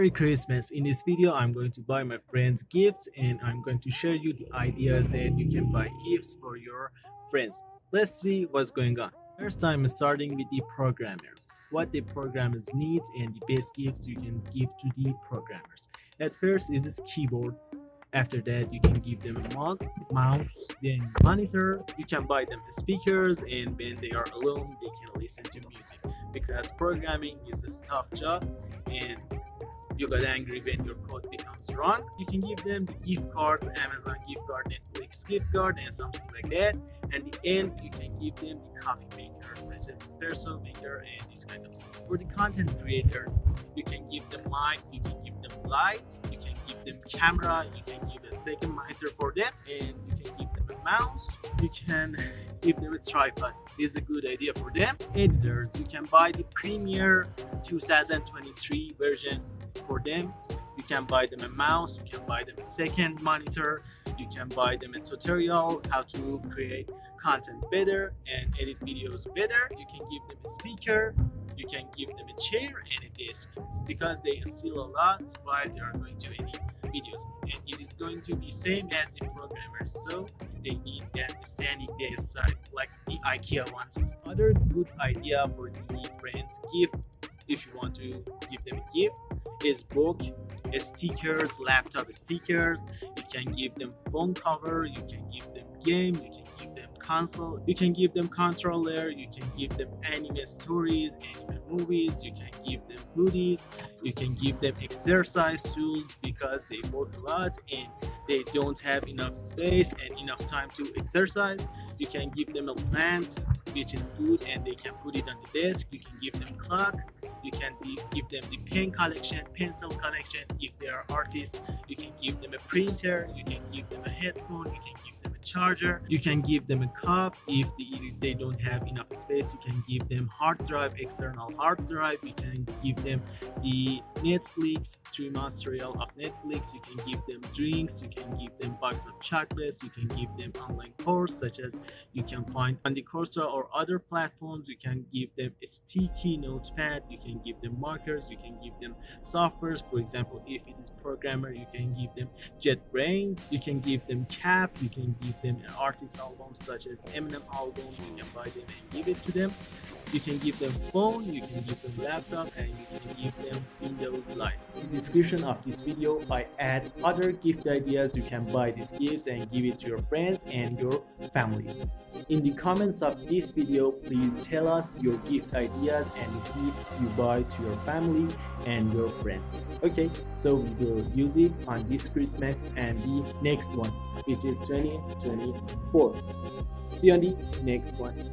Merry Christmas. In this video, I'm going to buy my friends gifts and I'm going to share you the ideas that you can buy gifts for your friends. Let's see what's going on. First, I'm starting with the programmers. What the programmers need and the best gifts you can give to the programmers. At first, it is keyboard. After that, you can give them a mouse, then monitor. You can buy them speakers, and when they are alone, they can listen to music. Because programming is a tough job, and you got angry when your code becomes wrong. You can give them the gift cards, Amazon gift card, Netflix gift card, and something like that. And the end, you can give them the coffee maker, such as espresso maker and this kind of stuff. For the content creators, you can give them mic, you can give them light, you can give them camera, you can give a second monitor for them, and you can give them a mouse. You can give them a tripod. This is a good idea for them. Editors, you can buy the Premiere 2023 version for them. You can buy them a mouse, you can buy them a second monitor, you can buy them a tutorial how to create content better and edit videos better. You can give them a speaker, you can give them a chair and a desk, because they steal a lot while they are going to edit videos, and it is going to be same as the programmers, so they need that standing desk side like the IKEA ones. Other good idea for the friends gift, if you want to give them a gift, is book, stickers, laptop stickers. You can give them phone cover, you can give them game, you can give them console, you can give them controller, you can give them anime stories, anime movies, you can give them hoodies, you can give them exercise tools because they work a lot and they don't have enough space and enough time to exercise. You can give them a plant, which is good, and they can put it on the desk. You can give them clock, you can give them the pen collection, pencil collection. If they are artists, you can give them a printer, you can give them a headphone, you can give them a charger, you can give them a cup. If they don't have enough space, you can give them hard drive, external hard drive. You can give them the Netflix, 3-month trial of Netflix. You can give them drinks, you can give them box of chocolates, you can give them online course such as you can find on the Coursera or other platforms. You can give them a sticky notepad, you can give them markers, you can give them softwares. For example, if it is programmer, you can give them JetBrains, you can give them cap, you can give them an artist album such as Eminem album. You can buy them and give it to them. You can give them phone, you can give them laptop, and you can give them Windows Light. In the description of this video, I add other gift ideas. You can buy these gifts and give it to your friends and your families. In the comments of this video, please tell us your gift ideas and gifts you buy to your family and your friends. Okay, so we will use it on this Christmas and the next one, which is 2024. See you on the next one.